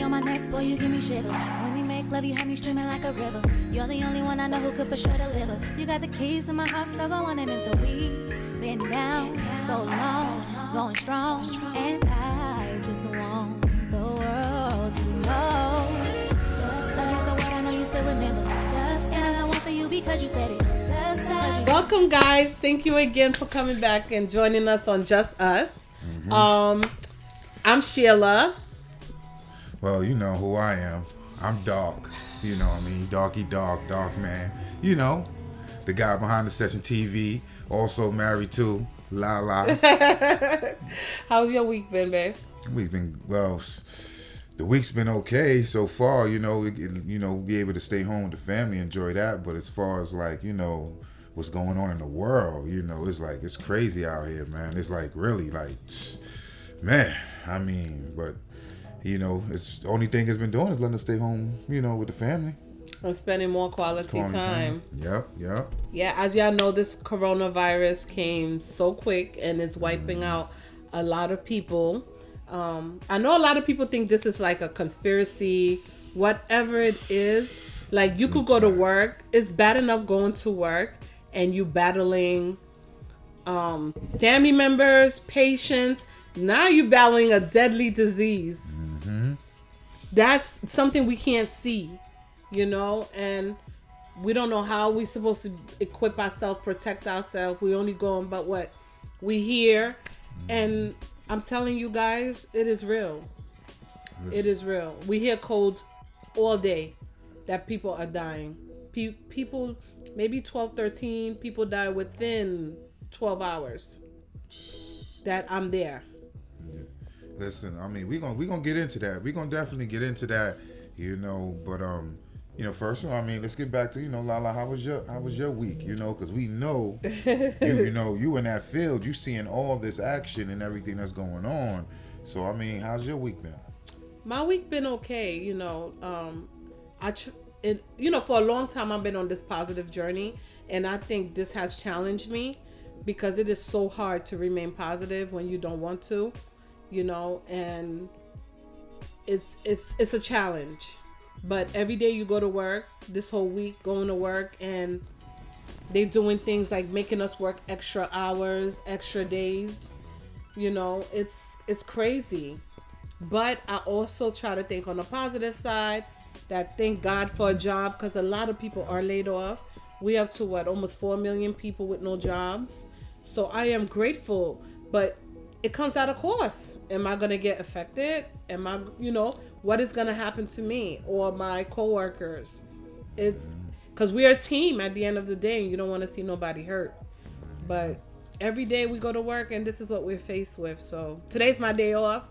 on my neck, boy, you give me shivers. When we make love, you have me streaming like a river. You're the only one I know who could for sure deliver. You got the keys to my house, so go on and until we been down so long, going strong. And I just want the world to know. Just like the word I know you still remember. Just and I want for you because you said it. Just like Welcome, guys. Thank you again for coming back and joining us on Just Us. I'm Sheila. Well, you know who I am. I'm Dark. You know what I mean? Darky Dark, Dark Man. You know, the guy behind the Session TV. Also married to Lala. How's your week been, babe? We've been, well, the week's been okay so far. You know, be able to stay home with the family, enjoy that. But as far as like, you know, what's going on in the world, you know, it's like, it's crazy out here, man. It's like really like, man, I mean, but, you know, it's the only thing it's been doing is letting us stay home, you know, with the family. And spending more quality time. Yep. Yeah, as y'all know, this coronavirus came so quick and it's wiping out a lot of people. I know a lot of people think this is like a conspiracy, whatever it is. Like, you could go to work. It's bad enough going to work and you battling family members, patients. Now you're battling a deadly disease. Mm-hmm. That's something we can't see, you know, and we don't know how we're supposed to equip ourselves, protect ourselves. We only going about what we hear. And I'm telling you guys, it is real. Listen. It is real. We hear codes all day that people are dying. People, maybe 12, 13 people die within 12 hours that I'm there. Yeah. Listen, I mean, we're gonna get into that. We're gonna definitely get into that, you know, but you know, first of all, I mean, let's get back to, you know, Lala, how was your week, you know, because we know, you in that field, you seeing all this action and everything that's going on. So, I mean, how's your week been? My week been okay, you know. For a long time I've been on this positive journey, and I think this has challenged me because it is so hard to remain positive when you don't want to, you know, and it's a challenge. But every day you go to work, this whole week going to work, and they doing things like making us work extra hours, extra days. You know, it's crazy. But I also try to think on the positive side that thank God for a job, because a lot of people are laid off. We have to almost 4 million people with no jobs. So I am grateful, but it comes at a cost. Am I going to get affected? Am I, what is going to happen to me or my coworkers? It's because we're a team at the end of the day, and you don't want to see nobody hurt. But every day we go to work, and this is what we're faced with. So today's my day off,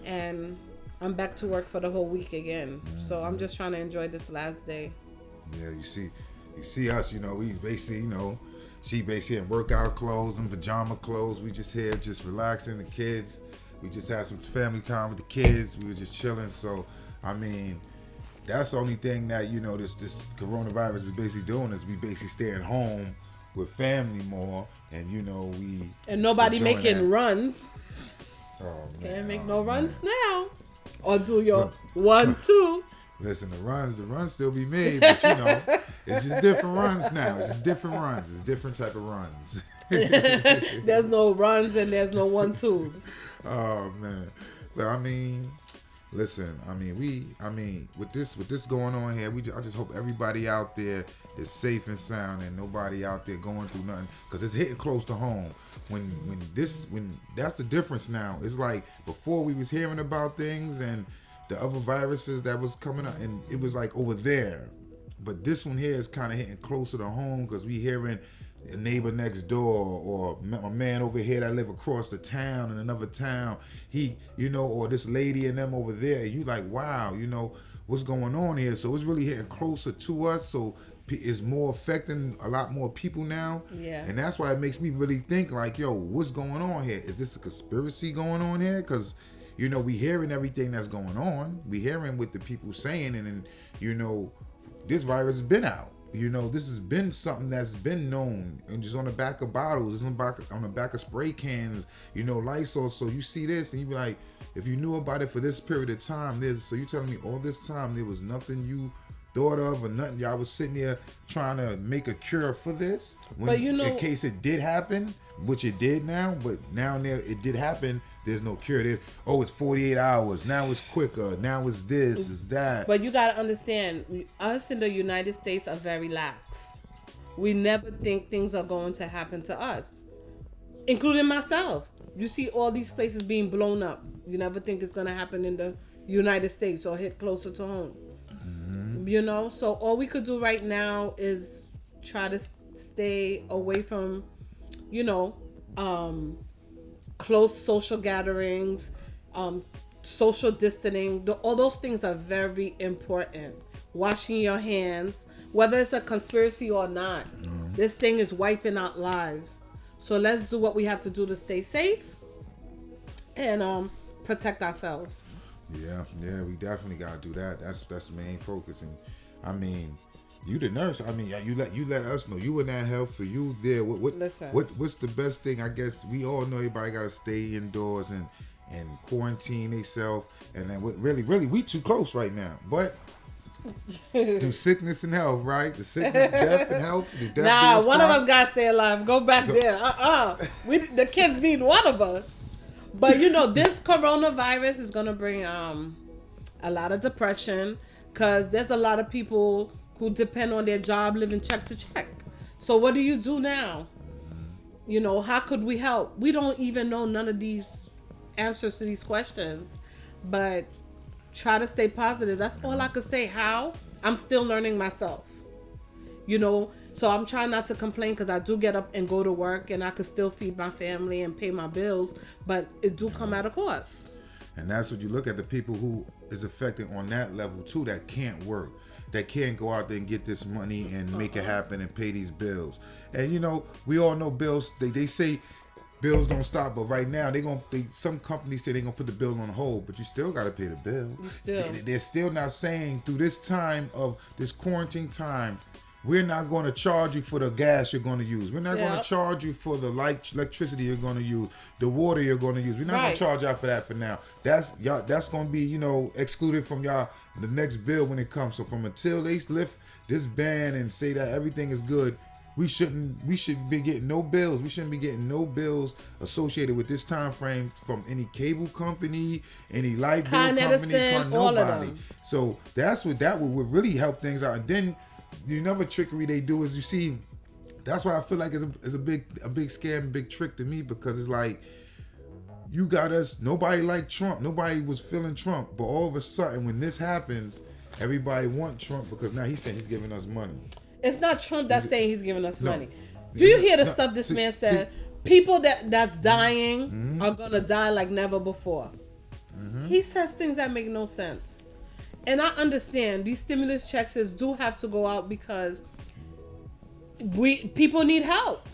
and I'm back to work for the whole week again. So I'm just trying to enjoy this last day. Yeah, you see us, you know, we basically, you know, she basically in workout clothes and pajama clothes. We just here just relaxing, the kids. We just had some family time with the kids. We were just chilling. So, I mean, that's the only thing that, you know, this coronavirus is basically doing is we basically staying home with family more. And, you know, and nobody making runs. Oh, man. Can't make no runs now. Or do your 1, 2. Listen, the runs still be made, but you know, it's just different runs now. It's just different runs. It's different type of runs. There's no runs and there's no 1, 2s. Oh man, but I mean, listen, I mean, with this going on here, I just hope everybody out there is safe and sound and nobody out there going through nothing, because it's hitting close to home. When that's the difference now. It's like before we was hearing about things and the other viruses that was coming up, and it was like over there. But this one here is kind of hitting closer to home, because we hearing a neighbor next door, or a man over here that live across the town in another town. He, you know, or this lady and them over there. You like, wow, you know, what's going on here? So it's really hitting closer to us. So it's more affecting a lot more people now. Yeah. And that's why it makes me really think like, yo, what's going on here? Is this a conspiracy going on here? Because, you know, we hearing everything that's going on. We hearing what the people saying, and then, you know, this virus has been out. You know, this has been something that's been known, and just on the back of bottles, it's on the back of spray cans, you know, Lysol. So you see this and you be like, if you knew about it for this period of time, so you telling me all this time there was nothing you thought of or nothing? Y'all was sitting there trying to make a cure for this, but you know, in case it did happen, which it did now. But now it did happen. There's no cure. It's 48 hours. Now it's quicker. Now it's this, it's that. But you gotta understand, us in the United States are very lax. We never think things are going to happen to us, including myself. You see all these places being blown up. You never think it's gonna happen in the United States or hit closer to home. Mm-hmm. You know, so all we could do right now is try to stay away from, you know, close social gatherings, social distancing. All those things are very important. Washing your hands, whether it's a conspiracy or not. Mm-hmm. This thing is wiping out lives. So let's do what we have to do to stay safe and protect ourselves. Yeah, we definitely gotta do that. That's the main focus. And I mean, you the nurse. I mean, you let us know you in that health for you there. What's the best thing? I guess we all know everybody gotta stay indoors and quarantine themselves. And then really we too close right now. But do sickness and health, right? The sickness, death, and health. Nah, one of us gotta stay alive. Go back there. The kids need one of us. But you know, this coronavirus is gonna bring a lot of depression, because there's a lot of people who depend on their job living check to check. So what do you do now? You know, how could we help? We don't even know none of these answers to these questions, but try to stay positive. That's all I could say. How? I'm still learning myself. You know, so I'm trying not to complain, because I do get up and go to work and I could still feed my family and pay my bills, but it do come at a cost. And that's what you look at, the people who is affected on that level too, that can't work, that can't go out there and get this money and make it happen and pay these bills. And you know, we all know bills, they say bills don't stop, but right now some companies say they're gonna put the bill on hold, but you still gotta pay the bill. They're still not saying through this time of this quarantine time, we're not going to charge you for the gas you're going to use. We're not going to charge you for the electricity you're going to use, the water you're going to use. We're not going to charge y'all for that for now. That's going to be, you know, excluded from y'all the next bill when it comes. So from until they lift this ban and say that everything is good, we should be getting no bills. We shouldn't be getting no bills associated with this time frame from any cable company, any light bill company, nobody. So that would really help things out. And then another trickery they do is, you see, that's why I feel like it's a big scam, big trick to me, because it's like, you got us, nobody liked Trump, nobody was feeling Trump, but all of a sudden when this happens, everybody want Trump because now he's saying he's giving us money. It's not Trump that's saying he's giving us money. Do you hear the stuff this man said? People that's dying are gonna die like never before. He says things that make no sense. And I understand these stimulus checks do have to go out because people need help.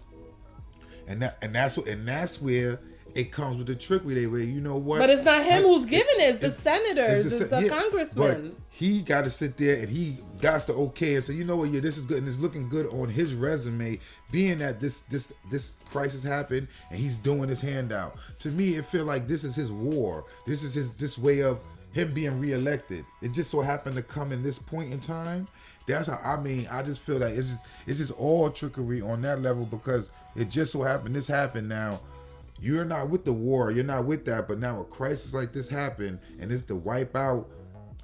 And that's where it comes with the trickery. They way, you know what? But it's not him who's giving it. It's the senators. It's the congressman. But he got to sit there and he got to okay and say, you know what? Yeah, this is good, and it's looking good on his resume. Being that this crisis happened and he's doing his handout. To me, it feel like this is his war. This is this way of him being reelected. It just so happened to come in this point in time. That's how I just feel like it's just all trickery on that level, because it just so happened this happened now. You're not with the war, you're not with that, but now a crisis like this happened, and it's to wipe out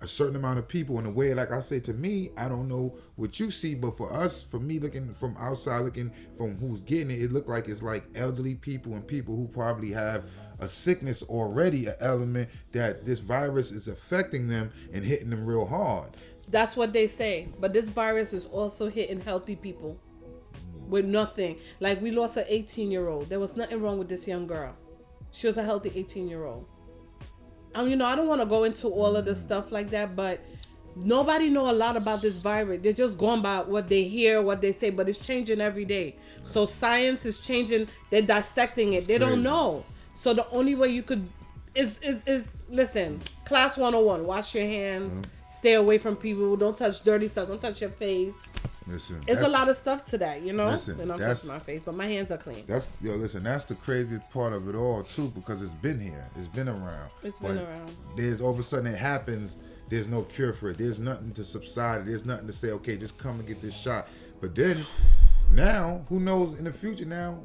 a certain amount of people in a way. Like I say, to me, I don't know what you see, but for us, for me looking from outside, looking from who's getting it, it look like it's like elderly people and people who probably have a sickness already, an element that this virus is affecting them and hitting them real hard. That's what they say. But this virus is also hitting healthy people with nothing. Like, we lost an 18-year-old. There was nothing wrong with this young girl. She was a healthy 18-year-old. I don't want to go into all of the stuff like that, but nobody know a lot about this virus. They're just going by what they hear, what they say, but it's changing every day. So science is changing. They're dissecting it. They don't know. So the only way you could is listen, class 101, wash your hands, stay away from people, don't touch dirty stuff, don't touch your face. Listen, it's a lot of stuff to that, you know. Listen, and I'm touching my face, but my hands are clean. Listen, that's the craziest part of it all too, because it's been here, it's been around. There's all of a sudden it happens. There's no cure for it. There's nothing to subside it. There's nothing to say, okay, just come and get this shot. But then, now, who knows in the future now,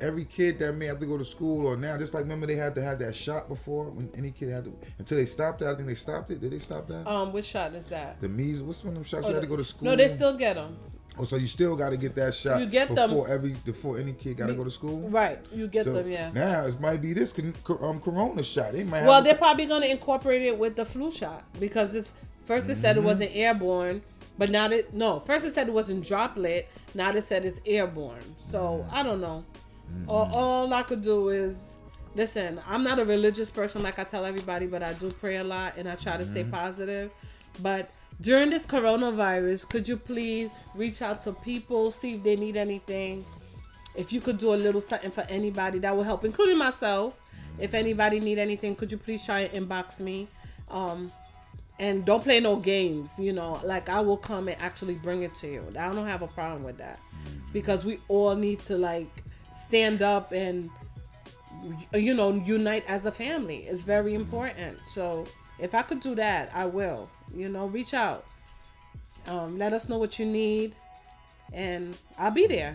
every kid that may have to go to school or now, just like remember they had to have that shot before when any kid had to, until they stopped that. I think they stopped it. Did they stop that? Which shot is that? The measles. What's one of them shots you had to go to school? No, they still get them. Oh, so you still got to get that shot you get before any kid got to go to school? Right, you get them, yeah. Now it might be this corona shot. They might they're probably going to incorporate it with the flu shot because it's first it said it wasn't airborne, but now first it said it wasn't droplet, now they said it's airborne. So, I don't know. All I could do is, listen, I'm not a religious person like I tell everybody, but I do pray a lot and I try to stay positive. But during this coronavirus, could you please reach out to people, see if they need anything? If you could do a little something for anybody, that would help, including myself. If anybody need anything, could you please try and inbox me? And don't play no games, you know. Like, I will come and actually bring it to you. I don't have a problem with that. Because we all need to, like, stand up and, you know, unite as a family. It's very important. So, if I could do that, I will. You know, reach out. Let us know what you need. And I'll be there.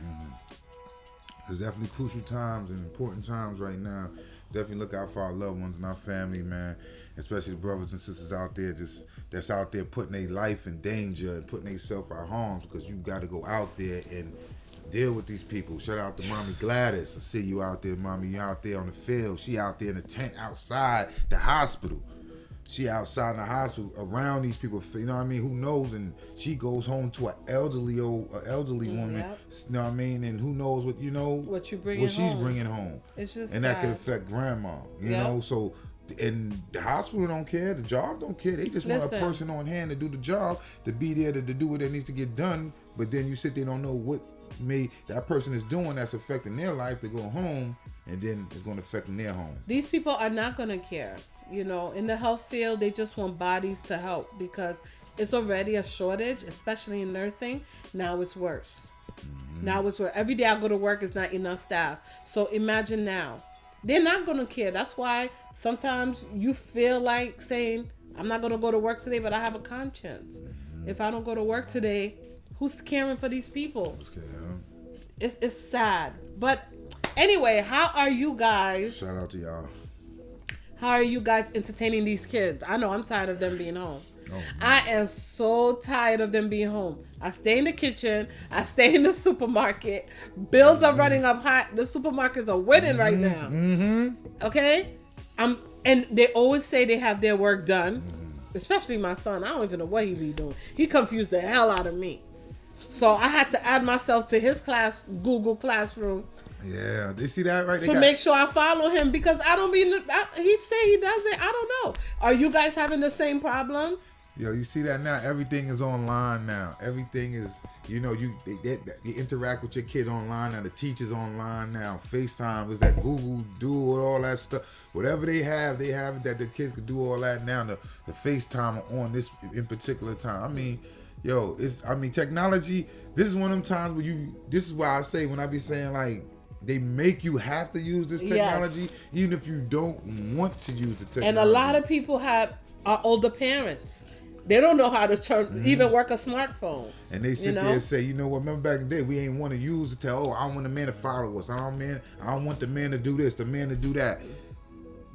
It's definitely crucial times and important times right now. Definitely look out for our loved ones and our family, man. Especially the brothers and sisters out there that's out there putting their life in danger and putting themselves at harms, because you got to go out there and deal with these people. Shout out to Mommy Gladys. I see you out there, Mommy. You out there on the field. She out there in the tent outside the hospital. She outside in the hospital around these people, you know what I mean? Who knows? And she goes home to an elderly woman, Yep. you know what I mean? And who knows what she's bringing home. It's just and sad. that could affect grandma, you know? So, and the hospital don't care, the job don't care. They just want a person on hand to do the job, to be there to do what that needs to get done. But then you sit there, don't know what that person is doing that's affecting their life to go home, and then it's going to affect their home. These people are not going to care. You know, in the health field, they just want bodies to help because it's already a shortage, especially in nursing. Now it's worse. Now it's worse. Every day I go to work, it's not enough staff. So imagine now. They're not going to care. That's why sometimes you feel like saying, I'm not going to go to work today, but I have a conscience. If I don't go to work today, who's caring for these people? It's sad. But anyway, how are you guys? Shout out to y'all. How are you guys entertaining these kids? I know I'm tired of them being home. I am so tired of them being home. I stay in the kitchen. I stay in the supermarket. Bills are running up high. The supermarkets are winning right now. Okay? And they always say they have their work done. Especially my son. I don't even know what he be doing. He confused the hell out of me. So I had to add myself to his Google Classroom. Yeah, they see that right to make sure I follow him because I don't be. He say he does it. I don't know. Are you guys having the same problem? Yo, you see that now? Everything is online now. Everything is, you know, you interact with your kid online now. The teachers online now. FaceTime is that Google Duo, all that stuff. Whatever they have it that the kids can do all that now. The FaceTime on this in particular time. I mean, yo, technology. This is one of them times where this is why I say when I be saying like, they make you have to use this technology, even if you don't want to use the technology. And a lot of people are older parents. They don't know how to even work a smartphone. And they sit there and say, you know what, remember back in the day, we ain't want to use it to, I want the man to follow us. I don't want the man to do this, the man to do that.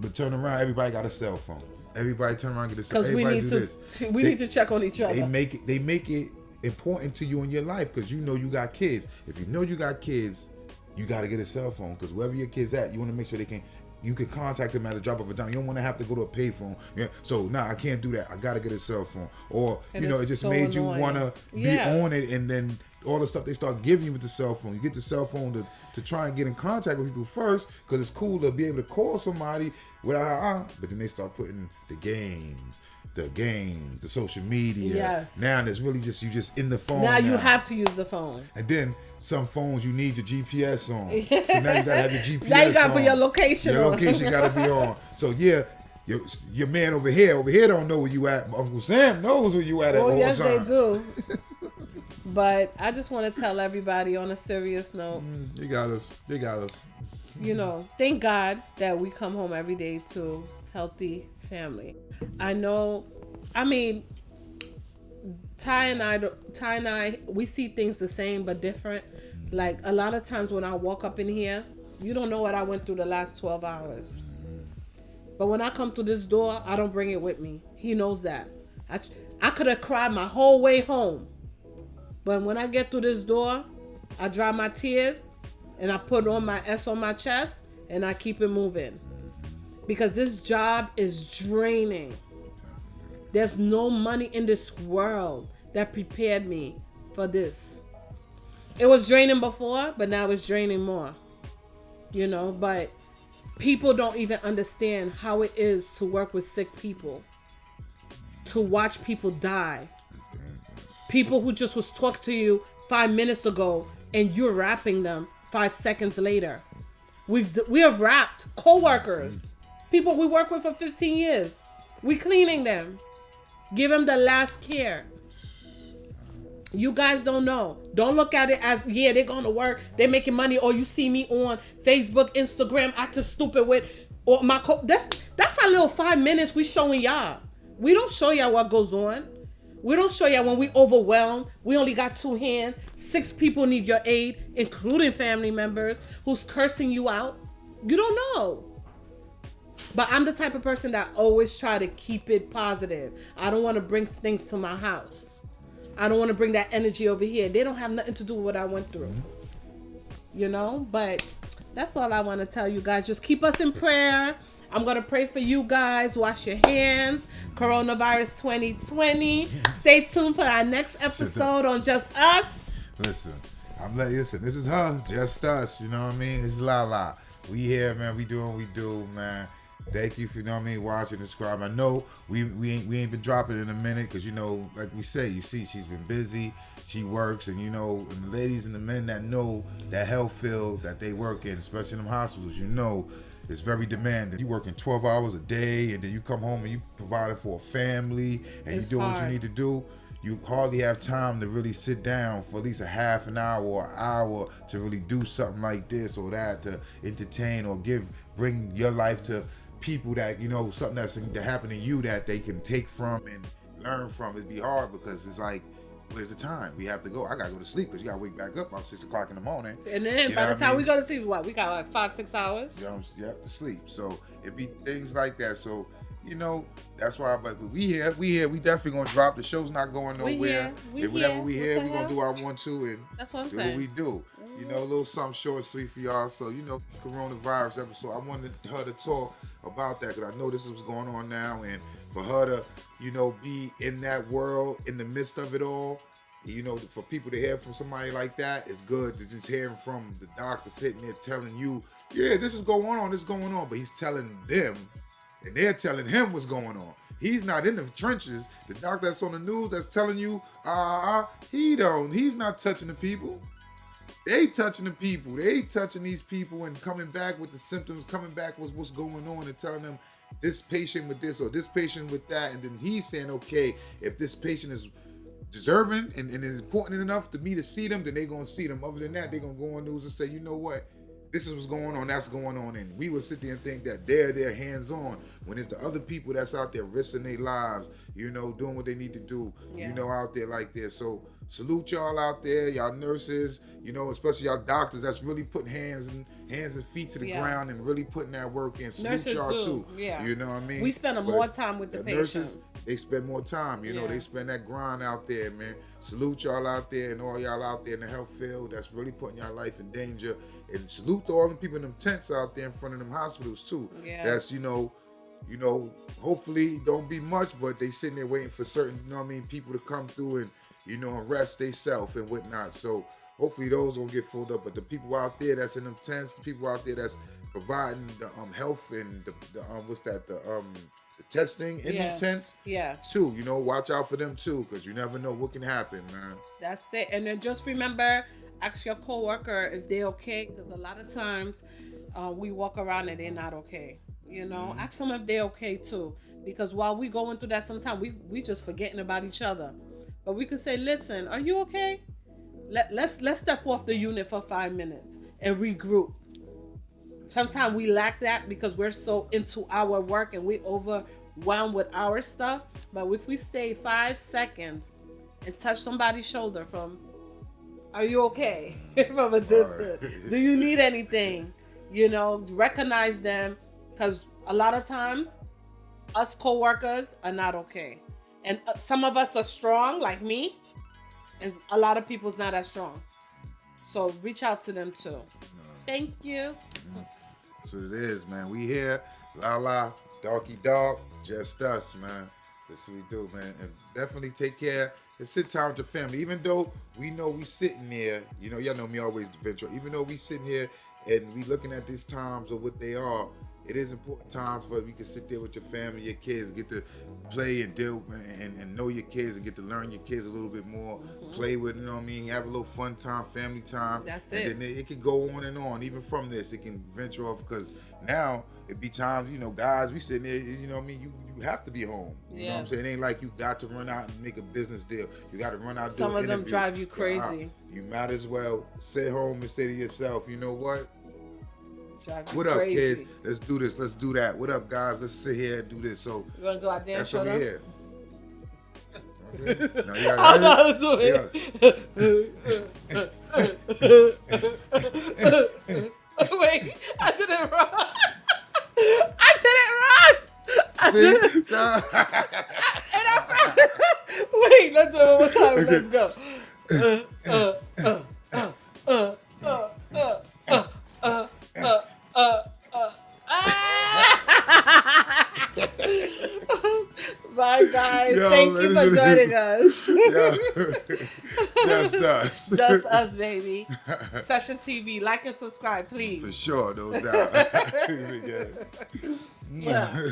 But turn around, everybody got a cell phone. Everybody turn around and get a cell phone. Because we need to check on each other. They make it important to you in your life because you know you got kids. If you know you got kids, you got to get a cell phone because wherever your kid's at, you want to make sure you can contact them at a drop of a dime. You don't want to have to go to a payphone. Yeah. So, I can't do that. I got to get a cell phone. Or, it just so made annoying. You want to be on it, and then all the stuff they start giving you with the cell phone. You get the cell phone to try and get in contact with people first because it's cool to be able to call somebody without, but then they start putting the games, the social media. Yes. Now it's really just you just in the phone. Now you have to use the phone. And then some phones you need your GPS on. So now you gotta have your GPS. Now you gotta on. put your location on. Your location gotta be on. So yeah, your man over here don't know where you at. But Uncle Sam knows where you at all yes, time. They do. But I just want to tell everybody on a serious note. You got us. You know, thank God that we come home every day to healthy family. I know, I mean, Ty and I, we see things the same but different. Like a lot of times when I walk up in here, you don't know what I went through the last 12 hours. But when I come through this door, I don't bring it with me. He knows that. I could have cried my whole way home. But when I get through this door, I dry my tears and I put on my S on my chest and I keep it moving. Because this job is draining. There's no money in this world that prepared me for this. It was draining before, but now it's draining more. You know, but people don't even understand how it is to work with sick people. To watch people die. People who just was talking to you 5 minutes ago and you're rapping them 5 seconds later. We have rapped co-workers. People we work with for 15 years. We cleaning them. Give them the last care. You guys don't know. Don't look at it as, yeah, they're going to work. They're making money. Or you see me on Facebook, Instagram, acting stupid with or my that's our little 5 minutes we showing y'all. We don't show y'all what goes on. We don't show y'all when we overwhelmed. We only got 2 hands. 6 people need your aid, including family members who's cursing you out. You don't know. But I'm the type of person that always try to keep it positive. I don't want to bring things to my house. I don't want to bring that energy over here. They don't have nothing to do with what I went through. You know? But that's all I want to tell you guys. Just keep us in prayer. I'm going to pray for you guys. Wash your hands. Coronavirus 2020. Stay tuned for our next episode on Just Us. Listen, this is her. Just us. You know what I mean? It's Lala. We here, man. We doing what we do, man. Thank you for, you know what I mean, watching, subscribe. I know we ain't been dropping in a minute because, you know, like we say, you see, she's been busy. She works, and, you know, and the ladies and the men that know that health field that they work in, especially in them hospitals, you know, it's very demanding. You working 12 hours a day, and then you come home and you providing for a family, and you do what you need to do. You hardly have time to really sit down for at least a half an hour or an hour to really do something like this or that, to entertain or bring your life to people that, you know, something that's to happen to you that they can take from and learn from. It'd be hard because it's like, where's the time? We have to go. I gotta go to sleep because you gotta wake back up about 6 o'clock in the morning. And then by the time we go to sleep, what? We got like 5-6 hours? You know, you have to sleep. So it'd be things like that. So, you know, that's why. But we here. We definitely gonna drop. The show's not going nowhere. Whenever we here, we gonna do our 1, 2, and that's what I'm do saying. What we do. You know, a little something short and sweet for y'all. So, you know, it's coronavirus episode. I wanted her to talk about that because I know this is what's going on now. And for her to, you know, be in that world, in the midst of it all, you know, for people to hear from somebody like that, it's good to just hearing from the doctor sitting there telling you, yeah, this is going on, this is going on. But he's telling them, and they're telling him what's going on. He's not in the trenches. The doctor that's on the news that's telling you, he's not touching the people. They touching the people. They touching these people and coming back with the symptoms, coming back with what's going on and telling them this patient with this or this patient with that. And then he's saying, okay, if this patient is deserving and is important enough to me to see them, then they're going to see them. Other than that, they're going to go on news and say, you know what? This is what's going on, that's going on. And we would sit there and think that they're hands-on when it's the other people that's out there risking their lives, you know, doing what they need to do, you know, out there like this. So salute y'all out there, y'all nurses, you know, especially y'all doctors that's really putting hands and feet to the ground and really putting that work in. Salute nurses y'all too. too. Yeah. You know what I mean? We spend more time with the patients. Nurses, they spend more time, you know, they spend that grind out there, man. Salute y'all out there and all y'all out there in the health field that's really putting y'all life in danger. And salute to all the people in them tents out there in front of them hospitals too. Yeah. That's, you know, hopefully don't be much, but they sitting there waiting for certain, you know what I mean, people to come through and, you know, and rest they self and whatnot. So hopefully those will get filled up. But the people out there that's in them tents, the people out there that's providing the health and the testing in them tents, too. You know, watch out for them too, because you never know what can happen, man. That's it. And then just remember, ask your coworker if they're okay, because a lot of times we walk around and they're not okay. You know, ask them if they're okay too, because while we going through that, sometimes we just forgetting about each other. But we could say, listen, are you okay? let's step off the unit for 5 minutes and regroup. Sometimes we lack that because we're so into our work and we overwhelmed with our stuff. But if we stay 5 seconds and touch somebody's shoulder from, are you okay? From a distance. Do you need anything? You know, recognize them, because a lot of times us co-workers are not okay. And some of us are strong, like me, and a lot of people's not as strong. So reach out to them too. Thank you. That's what it is, man. We here, Lala, Darky Dog, just us, man. That's what we do, man. And definitely take care and sit down with your family. Even though we know we sitting there, you know, y'all know me always venture. Even though we sitting here and we looking at these times of what they are, it is important times for you can sit there with your family, your kids, get to play and deal and know your kids and get to learn your kids a little bit more, play with, you know what I mean, have a little fun time, family time. That's it. And then it can go on and on. Even from this, it can venture off, because now it be times, you know, guys, we sitting there, you know what I mean, you have to be home. You know what I'm saying? It ain't like you got to run out and make a business deal. You got to run out. Some do an of them interview. drive you crazy. You might as well sit home and say to yourself, you know what? What up, crazy. kids? Let's do this. Let's do that. What up, guys? Let's sit here and do this. So You want to do our dance that's show what we now? here. No, you I know how to do it. Wait, I did it wrong. Wait, let's do it one more time. Let's go. Bye, guys. Yo, thank you for joining us. Just us. Just us, baby. Session TV. Like and subscribe, please. For sure, no doubt. Yeah.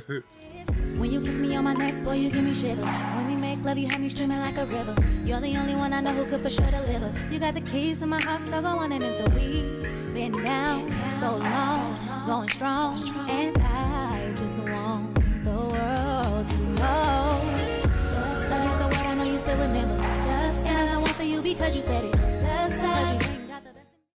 When you kiss me on my neck, boy, you give me shivers. When we make love, you have me streaming like a river. You're the only one I know who could for sure deliver. You got the keys to my house, so go on and until we've been down so long, going strong. And I just want the world to know. Just like it's the word I know you still remember.